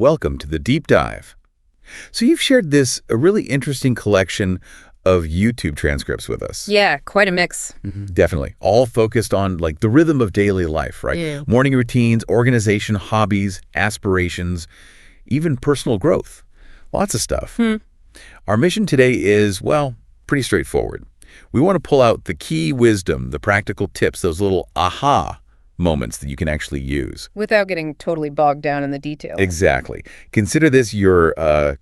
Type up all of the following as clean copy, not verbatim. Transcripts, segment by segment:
welcome to the Deep Dive. So you've shared a really interesting collection of YouTube transcripts with us. Yeah, quite a mix. Definitely. All focused on like the rhythm of daily life, right? Yeah. Morning routines, organization, hobbies, aspirations, even personal growth. Lots of stuff. Our mission today is, well, pretty straightforward. We want to pull out the key wisdom, the practical tips, those little aha moments that you can actually use. Without getting totally bogged down in the details. Exactly. Consider this your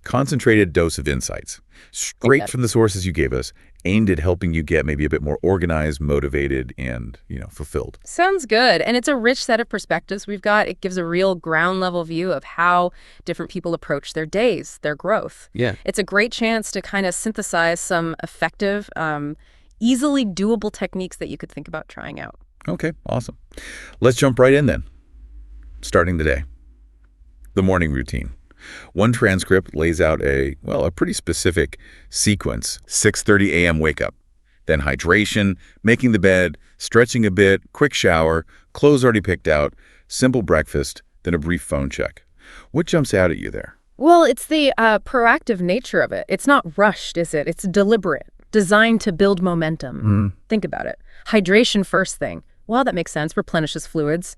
concentrated dose of insights, straight from the sources you gave us, aimed at helping you get maybe a bit more organized, motivated, and, fulfilled. Sounds good. And it's a rich set of perspectives we've got. It gives a real ground level view of how different people approach their days, their growth. Yeah. It's a great chance to kind of synthesize some effective, easily doable techniques that you could think about trying out. Okay, awesome. Let's jump right in then. Starting the day. The morning routine. One transcript lays out a pretty specific sequence. 6:30 a.m. wake up. Then hydration, making the bed, stretching a bit, quick shower, clothes already picked out, simple breakfast, then a brief phone check. What jumps out at you there? Well, it's the proactive nature of it. It's not rushed, is it? It's deliberate, designed to build momentum. Think about it. Hydration first thing. Well, that makes sense. Replenishes fluids.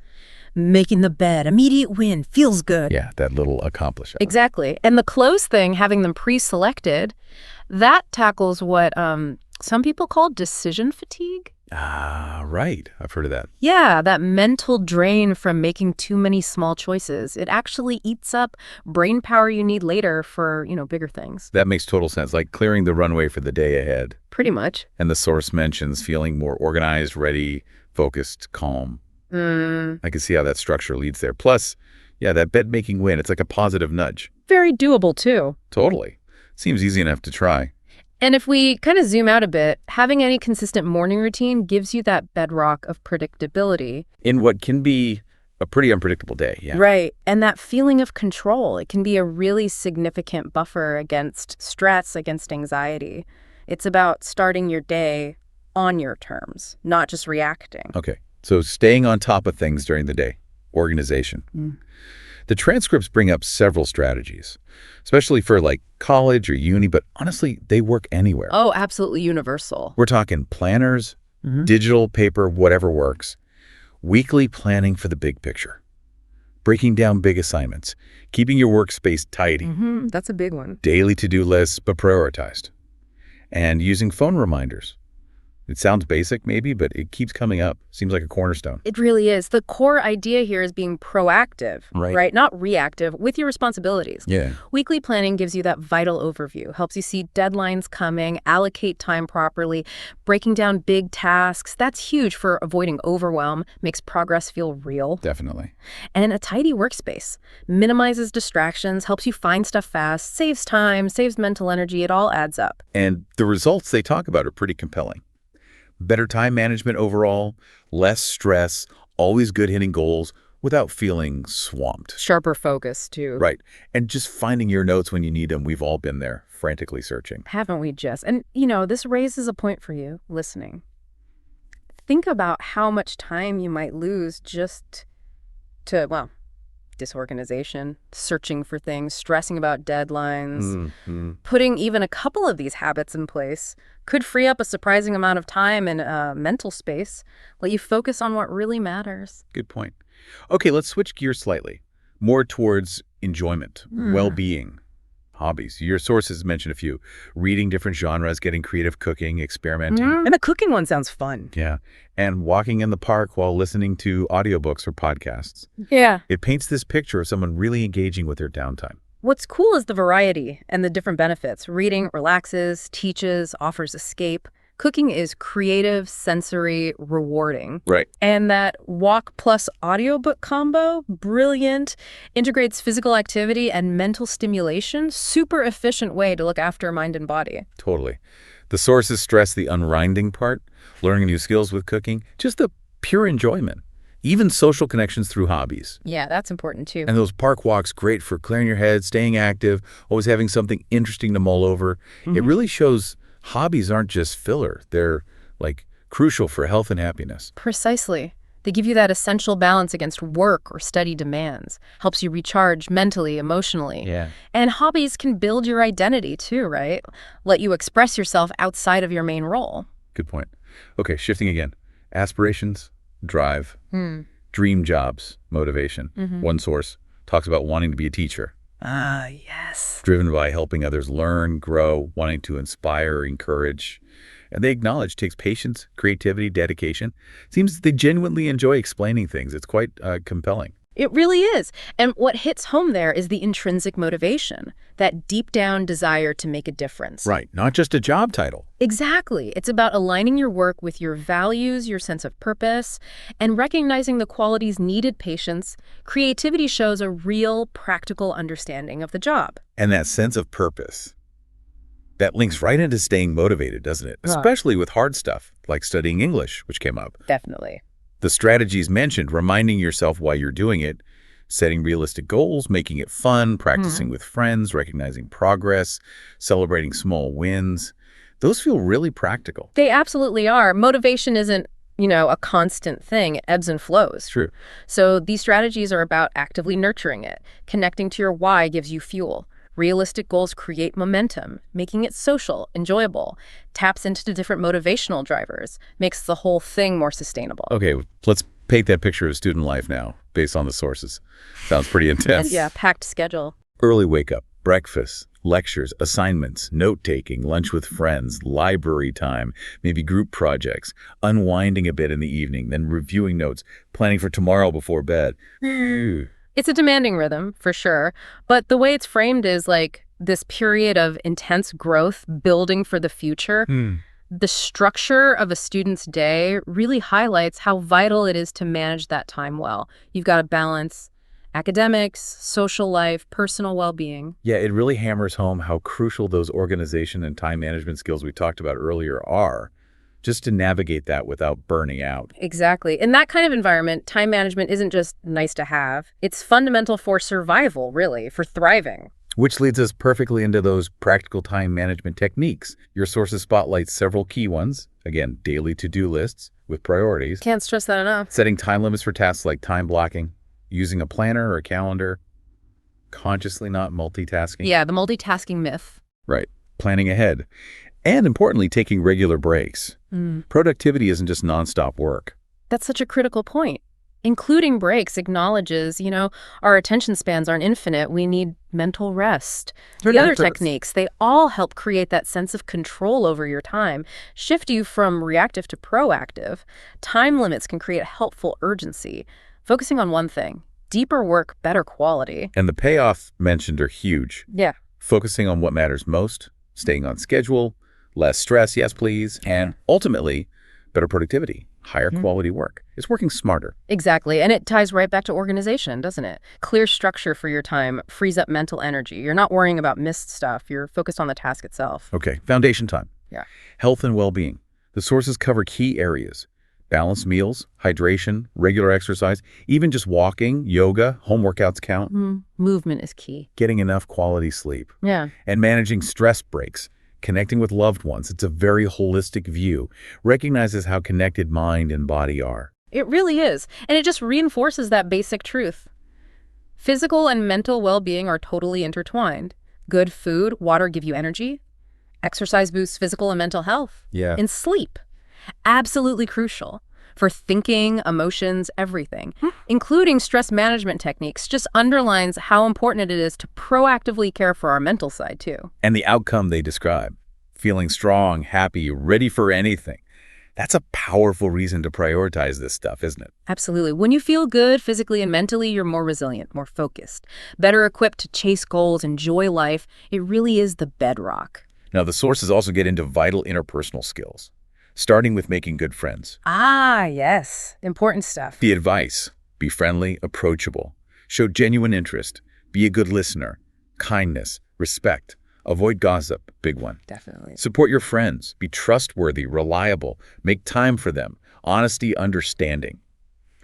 Making the bed, immediate win, feels good. Yeah, that little accomplishment. Exactly. And the clothes thing, having them pre-selected, that tackles what some people call decision fatigue. Ah, right. I've heard of that. Yeah, that mental drain from making too many small choices. It actually eats up brain power you need later for, bigger things. That makes total sense, like clearing the runway for the day ahead. Pretty much. And the source mentions feeling more organized, ready, focused, calm. I can see how that structure leads there. Plus, yeah, that bed-making win, it's like a positive nudge. Very doable, too. Totally. Seems easy enough to try. And if we kind of zoom out a bit, having any consistent morning routine gives you that bedrock of predictability. In what can be a pretty unpredictable day, yeah. Right. And that feeling of control, it can be a really significant buffer against stress, against anxiety. It's about starting your day on your terms, not just reacting. Okay. So staying on top of things during the day, organization. The transcripts bring up several strategies, especially for like college or uni, but honestly, they work anywhere. Oh, absolutely universal. We're talking planners, digital, paper, whatever works. Weekly planning for the big picture. Breaking down big assignments. Keeping your workspace tidy. That's a big one. Daily to-do lists, but prioritized. And using phone reminders. It sounds basic maybe, but it keeps coming up. Seems like a cornerstone. It really is. The core idea here is being proactive, right? Not reactive, with your responsibilities. Yeah. Weekly planning gives you that vital overview, helps you see deadlines coming, allocate time properly, breaking down big tasks. That's huge for avoiding overwhelm, makes progress feel real. Definitely. And a tidy workspace minimizes distractions, helps you find stuff fast, saves time, saves mental energy. It all adds up. And the results they talk about are pretty compelling. Better time management overall, less stress, always good hitting goals without feeling swamped. Sharper focus, too. Right. And just finding your notes when you need them. We've all been there, frantically searching. Haven't we just? And, this raises a point for you, listening. Think about how much time you might lose just to, disorganization, searching for things, stressing about deadlines. Putting even a couple of these habits in place could free up a surprising amount of time and mental space, let you focus on what really matters. Good point. Okay, let's switch gears slightly. More towards enjoyment, well-being, hobbies. Your sources mentioned a few. Reading different genres, getting creative, cooking, experimenting. And the cooking one sounds fun. Yeah. And walking in the park while listening to audiobooks or podcasts. Yeah. It paints this picture of someone really engaging with their downtime. What's cool is the variety and the different benefits. Reading relaxes, teaches, offers escape. Cooking is creative, sensory, rewarding. Right. And that walk plus audiobook combo, brilliant, integrates physical activity and mental stimulation. Super efficient way to look after mind and body. Totally. The sources stress the unwinding part, learning new skills with cooking, just the pure enjoyment. Even social connections through hobbies. Yeah, that's important too. And those park walks, great for clearing your head, staying active, always having something interesting to mull over. It really shows hobbies aren't just filler. They're like crucial for health and happiness. Precisely. They give you that essential balance against work or study demands, helps you recharge mentally, emotionally. Yeah. And hobbies can build your identity too, right? Let you express yourself outside of your main role. Good point. Okay, shifting again. Aspirations, drive, Hmm. dream jobs, motivation. One source talks about wanting to be a teacher, Ah, yes. driven by helping others learn, grow, wanting to inspire, encourage. And they acknowledge it takes patience, creativity, dedication. Seems they genuinely enjoy explaining things. It's quite compelling. It really is. And what hits home there is the intrinsic motivation, that deep down desire to make a difference. Right, not just a job title. Exactly. It's about aligning your work with your values, your sense of purpose, and recognizing the qualities needed. Patience. Creativity shows a real, practical understanding of the job. And that sense of purpose, that links right into staying motivated, doesn't it? Right. Especially with hard stuff, like studying English, which came up. Definitely. The strategies mentioned, reminding yourself why you're doing it, setting realistic goals, making it fun, practicing with friends, recognizing progress, celebrating small wins, those feel really practical. They absolutely are. Motivation isn't, a constant thing. It ebbs and flows. True. So these strategies are about actively nurturing it. Connecting to your why gives you fuel. Realistic goals create momentum, making it social, enjoyable, taps into different motivational drivers, makes the whole thing more sustainable. Okay, let's paint that picture of student life now, based on the sources. Sounds pretty intense. Yeah, packed schedule. Early wake-up, breakfast, lectures, assignments, note-taking, lunch with friends, library time, maybe group projects, unwinding a bit in the evening, then reviewing notes, planning for tomorrow before bed. It's a demanding rhythm, for sure, but the way it's framed is like this period of intense growth, building for the future. The structure of a student's day really highlights how vital it is to manage that time well. You've got to balance academics, social life, personal well-being. Yeah, it really hammers home how crucial those organization and time management skills we talked about earlier are, just to navigate that without burning out. Exactly. In that kind of environment, time management isn't just nice to have. It's fundamental for survival, really, for thriving. Which leads us perfectly into those practical time management techniques. Your sources spotlight several key ones. Again, daily to-do lists with priorities. Can't stress that enough. Setting time limits for tasks like time blocking, using a planner or a calendar, consciously not multitasking. Yeah, the multitasking myth. Right. Planning ahead. And importantly, taking regular breaks. Productivity isn't just nonstop work. That's such a critical point. Including breaks acknowledges, our attention spans aren't infinite. We need mental rest. The other techniques, they all help create that sense of control over your time, shift you from reactive to proactive. Time limits can create a helpful urgency, focusing on one thing, deeper work, better quality. And the payoffs mentioned are huge. Yeah. Focusing on what matters most, staying on schedule, less stress, yes please, and ultimately, better productivity, higher quality work. It's working smarter. Exactly. And it ties right back to organization, doesn't it? Clear structure for your time frees up mental energy. You're not worrying about missed stuff. You're focused on the task itself. Okay, foundation time. Yeah. Health and well-being. The sources cover key areas. Balanced meals, hydration, regular exercise, even just walking, yoga, home workouts count. Movement is key. Getting enough quality sleep. Yeah. And managing stress breaks. Connecting with loved ones. It's a very holistic view. Recognizes how connected mind and body are. It really is. And it just reinforces that basic truth. Physical and mental well-being are totally intertwined. Good food, water give you energy. Exercise boosts physical and mental health. Yeah. And sleep. Absolutely crucial for thinking, emotions, everything, including stress management techniques, just underlines how important it is to proactively care for our mental side, too. And the outcome they describe, feeling strong, happy, ready for anything. That's a powerful reason to prioritize this stuff, isn't it? Absolutely. When you feel good physically and mentally, you're more resilient, more focused, better equipped to chase goals, enjoy life. It really is the bedrock. Now, the sources also get into vital interpersonal skills, starting with making good friends. Ah, yes. Important stuff. The advice, be friendly, approachable, show genuine interest, be a good listener, kindness, respect, avoid gossip, big one. Definitely. Support your friends, be trustworthy, reliable, make time for them, honesty, understanding.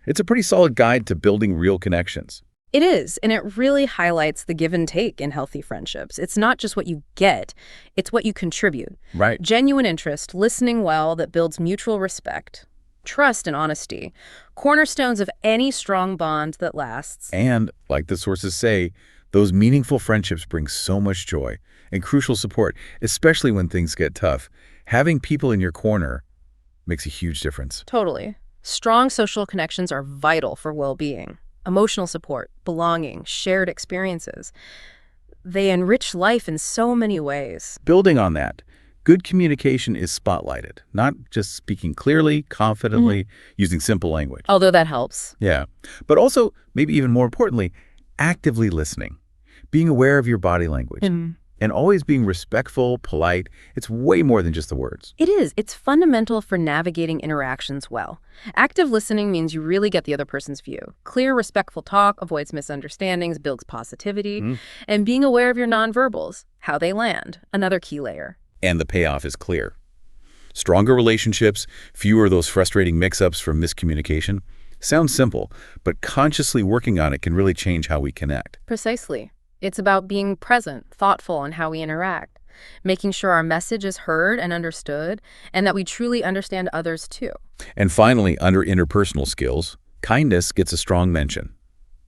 It's a pretty solid guide to building real connections. It is, and it really highlights the give and take in healthy friendships. It's not just what you get, it's what you contribute. Right. Genuine interest, listening well that builds mutual respect. Trust and honesty, cornerstones of any strong bond that lasts. And, like the sources say, those meaningful friendships bring so much joy and crucial support, especially when things get tough. Having people in your corner makes a huge difference. Totally. Strong social connections are vital for well-being. Emotional support, belonging, shared experiences. They enrich life in so many ways. Building on that, good communication is spotlighted, not just speaking clearly, confidently, using simple language. Although that helps. Yeah, but also, maybe even more importantly, actively listening, being aware of your body language, and always being respectful, polite. It's way more than just the words. It is. It's fundamental for navigating interactions well. Active listening means you really get the other person's view. Clear, respectful talk avoids misunderstandings, builds positivity, and being aware of your nonverbals, how they land, another key layer. And the payoff is clear. Stronger relationships, fewer of those frustrating mix-ups from miscommunication. Sounds simple, but consciously working on it can really change how we connect. Precisely. It's about being present, thoughtful in how we interact, making sure our message is heard and understood, and that we truly understand others too. And finally, under interpersonal skills, kindness gets a strong mention.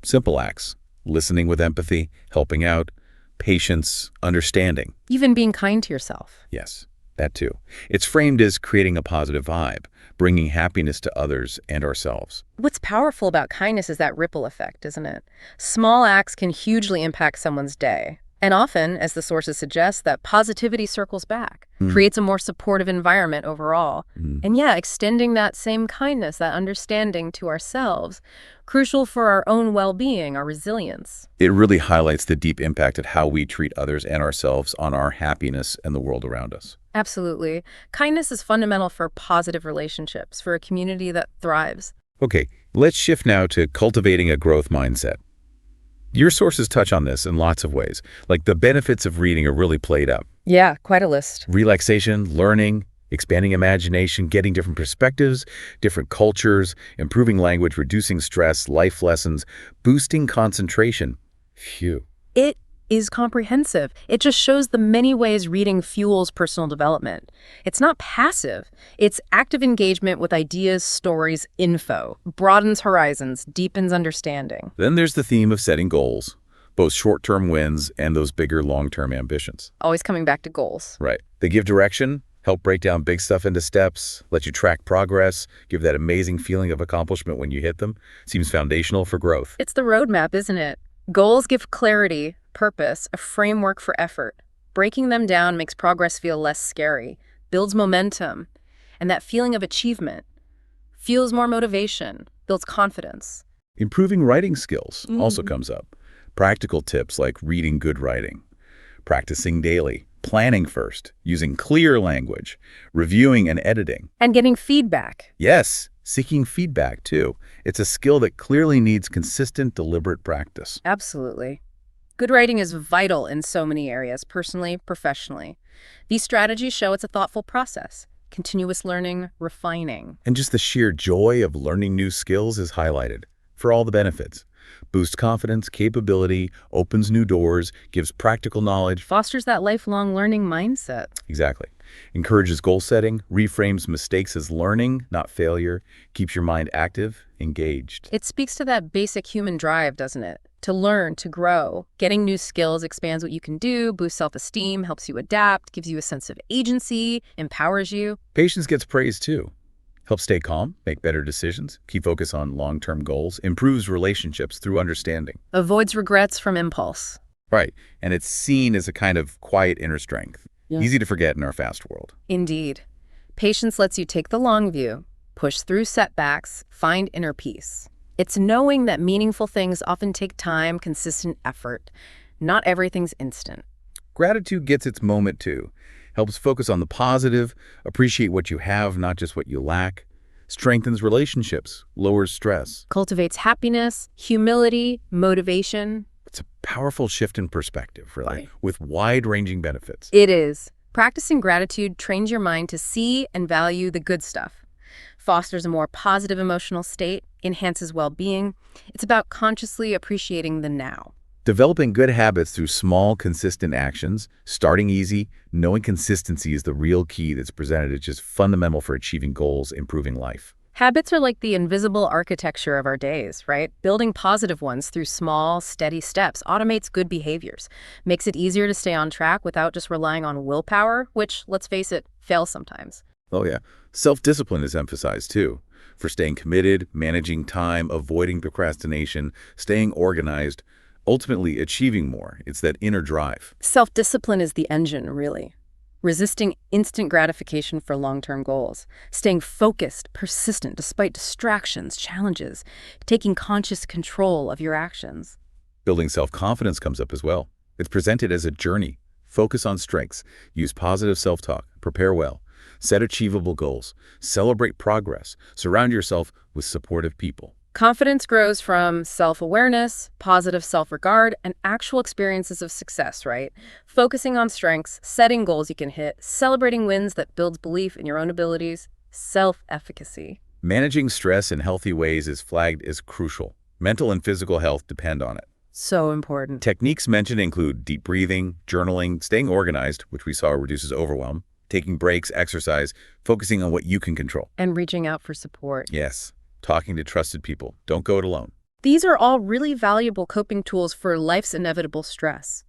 Simple acts, listening with empathy, helping out, patience, understanding. Even being kind to yourself. Yes, that too. It's framed as creating a positive vibe, bringing happiness to others and ourselves. What's powerful about kindness is that ripple effect, isn't it? Small acts can hugely impact someone's day. And often, as the sources suggest, that positivity circles back, creates a more supportive environment overall. And yeah, extending that same kindness, that understanding to ourselves, crucial for our own well-being, our resilience. It really highlights the deep impact of how we treat others and ourselves on our happiness and the world around us. Absolutely. Kindness is fundamental for positive relationships, for a community that thrives. Okay, let's shift now to cultivating a growth mindset. Your sources touch on this in lots of ways, like the benefits of reading are really played up. Yeah, quite a list. Relaxation, learning, expanding imagination, getting different perspectives, different cultures, improving language, reducing stress, life lessons, boosting concentration. Phew. It is comprehensive. It just shows the many ways reading fuels personal development. It's not passive. It's active engagement with ideas, stories, info, broadens horizons, deepens understanding. Then there's the theme of setting goals, both short-term wins and those bigger long-term ambitions. Always coming back to goals. Right. They give direction, help break down big stuff into steps, let you track progress, give that amazing feeling of accomplishment when you hit them. Seems foundational for growth. It's the roadmap, isn't it? Goals give clarity, purpose, a framework for effort. Breaking them down makes progress feel less scary, builds momentum, and that feeling of achievement fuels more motivation, builds confidence. Improving writing skills also comes up. Practical tips like reading good writing, practicing daily, planning first, using clear language, reviewing and editing. And getting feedback. Yes, seeking feedback too. It's a skill that clearly needs consistent, deliberate practice. Absolutely. Good writing is vital in so many areas, personally, professionally. These strategies show it's a thoughtful process, continuous learning, refining. And just the sheer joy of learning new skills is highlighted for all the benefits. Boosts confidence, capability, opens new doors, gives practical knowledge. Fosters that lifelong learning mindset. Exactly. Encourages goal setting, reframes mistakes as learning, not failure, keeps your mind active, engaged. It speaks to that basic human drive, doesn't it? To learn, to grow. Getting new skills expands what you can do, boosts self-esteem, helps you adapt, gives you a sense of agency, empowers you. Patience gets praised too. Helps stay calm, make better decisions, keep focus on long-term goals, improves relationships through understanding. Avoids regrets from impulse. Right, and it's seen as a kind of quiet inner strength. Easy to forget in our fast world. Indeed. Patience lets you take the long view, push through setbacks, find inner peace. It's knowing that meaningful things often take time, consistent effort. Not everything's instant. Gratitude gets its moment too. Helps focus on the positive, appreciate what you have, not just what you lack. Strengthens relationships, lowers stress. Cultivates happiness, humility, motivation. It's a powerful shift in perspective, really, with wide-ranging benefits. It is. Practicing gratitude trains your mind to see and value the good stuff, fosters a more positive emotional state, enhances well-being. It's about consciously appreciating the now. Developing good habits through small, consistent actions, starting easy, knowing consistency is the real key that's presented as just fundamental for achieving goals, improving life. Habits are like the invisible architecture of our days, right? Building positive ones through small, steady steps automates good behaviors, makes it easier to stay on track without just relying on willpower, which, let's face it, fails sometimes. Oh yeah. Self-discipline is emphasized too, for staying committed, managing time, avoiding procrastination, staying organized, ultimately achieving more. It's that inner drive. Self-discipline is the engine, really. Resisting instant gratification for long-term goals, staying focused, persistent despite distractions, challenges, taking conscious control of your actions. Building self-confidence comes up as well. It's presented as a journey. Focus on strengths, use positive self-talk, prepare well, set achievable goals, celebrate progress, surround yourself with supportive people. Confidence grows from self-awareness, positive self-regard, and actual experiences of success, right? Focusing on strengths, setting goals you can hit, celebrating wins that builds belief in your own abilities, self-efficacy. Managing stress in healthy ways is flagged as crucial. Mental and physical health depend on it. So important. Techniques mentioned include deep breathing, journaling, staying organized, which we saw reduces overwhelm, taking breaks, exercise, focusing on what you can control. And reaching out for support. Yes, talking to trusted people. Don't go it alone. These are all really valuable coping tools for life's inevitable stress.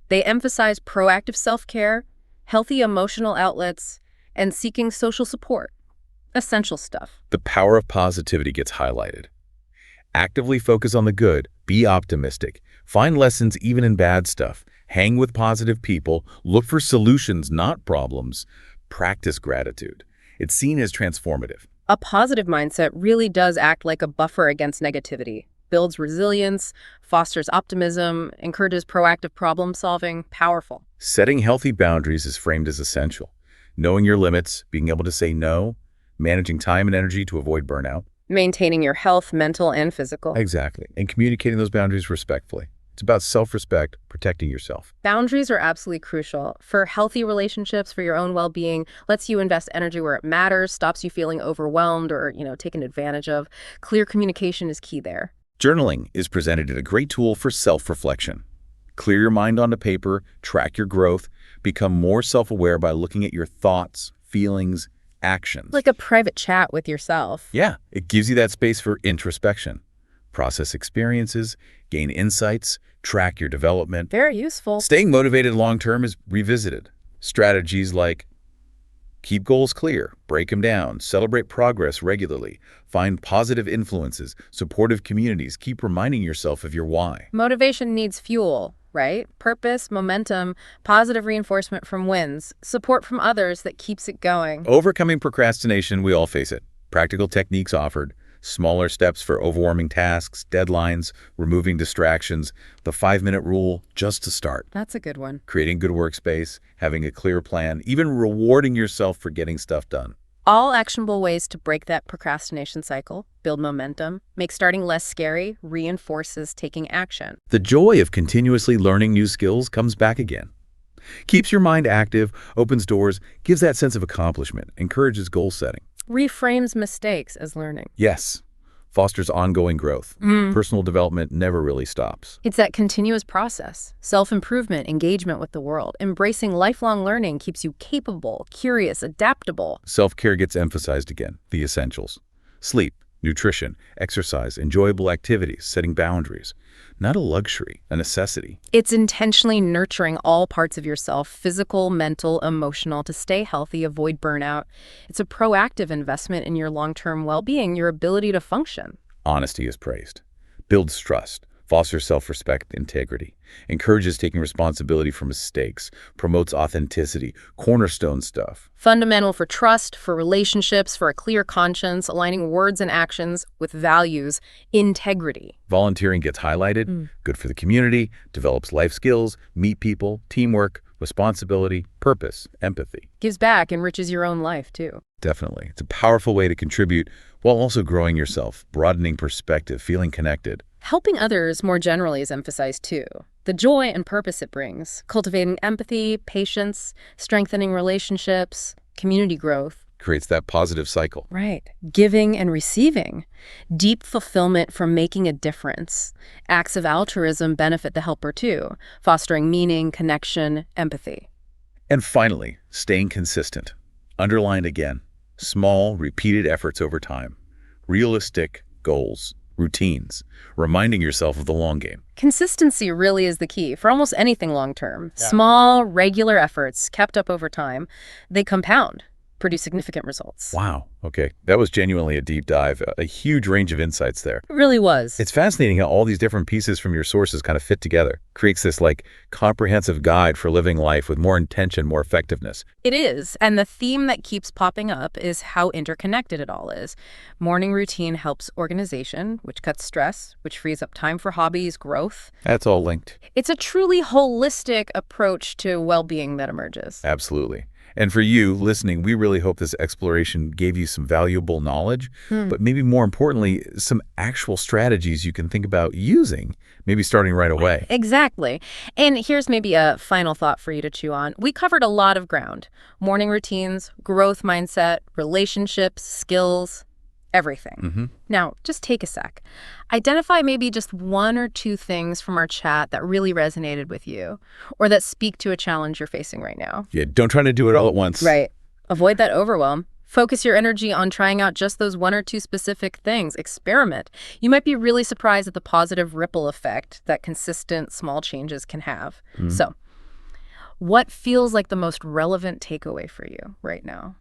They emphasize proactive self-care, healthy emotional outlets, and seeking social support. Essential stuff. The power of positivity gets highlighted. Actively focus on the good, be optimistic, find lessons even in bad stuff, hang with positive people, look for solutions, not problems, practice gratitude. It's seen as transformative. A positive mindset really does act like a buffer against negativity, builds resilience, fosters optimism, encourages proactive problem solving. Powerful. Setting healthy boundaries is framed as essential. Knowing your limits, being able to say no, managing time and energy to avoid burnout. Maintaining your health, mental and physical. Exactly. And communicating those boundaries respectfully. It's about self-respect, protecting yourself. Boundaries are absolutely crucial for healthy relationships, for your own well-being, lets you invest energy where it matters, stops you feeling overwhelmed or, taken advantage of. Clear communication is key there. Journaling is presented as a great tool for self-reflection. Clear your mind onto paper, track your growth, become more self-aware by looking at your thoughts, feelings, actions. Like a private chat with yourself. Yeah, it gives you that space for introspection. Process experiences, gain insights, track your development. Very useful. Staying motivated long-term is revisited. Strategies like keep goals clear, break them down, celebrate progress regularly, find positive influences, supportive communities, keep reminding yourself of your why. Motivation needs fuel, right? Purpose, momentum, positive reinforcement from wins, support from others that keeps it going. Overcoming procrastination, we all face it. Practical techniques offered. Smaller steps for overwhelming tasks, deadlines, removing distractions, the 5-minute rule just to start. That's a good one. Creating good workspace, having a clear plan, even rewarding yourself for getting stuff done. All actionable ways to break that procrastination cycle, build momentum, make starting less scary, reinforces taking action. The joy of continuously learning new skills comes back again. Keeps your mind active, opens doors, gives that sense of accomplishment, encourages goal setting. Reframes mistakes as learning. Yes, fosters ongoing growth. Personal development never really stops. It's that continuous process. Self-improvement, engagement with the world. Embracing lifelong learning keeps you capable, curious, adaptable. Self-care gets emphasized again, the essentials. Sleep, nutrition, exercise, enjoyable activities, setting boundaries. Not a luxury, a necessity. It's intentionally nurturing all parts of yourself, physical, mental, emotional, to stay healthy, avoid burnout. It's a proactive investment in your long-term well-being, your ability to function. Honesty is praised. Builds trust. Fosters self-respect, integrity. Encourages taking responsibility for mistakes. Promotes authenticity. Cornerstone stuff. Fundamental for trust, for relationships, for a clear conscience, aligning words and actions with values, integrity. Volunteering gets highlighted. Good for the community. Develops life skills. Meet people. Teamwork. Responsibility. Purpose. Empathy. Gives back, enriches your own life, too. Definitely. It's a powerful way to contribute while also growing yourself, broadening perspective, feeling connected. Helping others more generally is emphasized, too. The joy and purpose it brings, cultivating empathy, patience, strengthening relationships, community growth. Creates that positive cycle. Right. Giving and receiving. Deep fulfillment from making a difference. Acts of altruism benefit the helper, too, fostering meaning, connection, empathy. And finally, staying consistent. Underlined again. Small, repeated efforts over time. Realistic goals, routines, reminding yourself of the long game. Consistency really is the key for almost anything long-term. Yeah. Small, regular efforts kept up over time, they compound, produce significant results. Wow. Okay. That was genuinely a deep dive, a huge range of insights there. It really was. It's fascinating how all these different pieces from your sources kind of fit together, creates this like comprehensive guide for living life with more intention, more effectiveness. It is, and the theme that keeps popping up is how interconnected it all is. Morning routine helps organization, which cuts stress, which frees up time for hobbies, growth. That's all linked. It's a truly holistic approach to well-being that emerges. Absolutely. And for you listening, we really hope this exploration gave you some valuable knowledge, but maybe more importantly, some actual strategies you can think about using, maybe starting right away. Exactly. And here's maybe a final thought for you to chew on. We covered a lot of ground. Morning routines, growth mindset, relationships, skills, everything. Now, just take a sec. Identify maybe just one or two things from our chat that really resonated with you or that speak to a challenge you're facing right now. Yeah, don't try to do it all at once. Right. Avoid that overwhelm. Focus your energy on trying out just those one or two specific things. Experiment. You might be really surprised at the positive ripple effect that consistent small changes can have. So, what feels like the most relevant takeaway for you right now?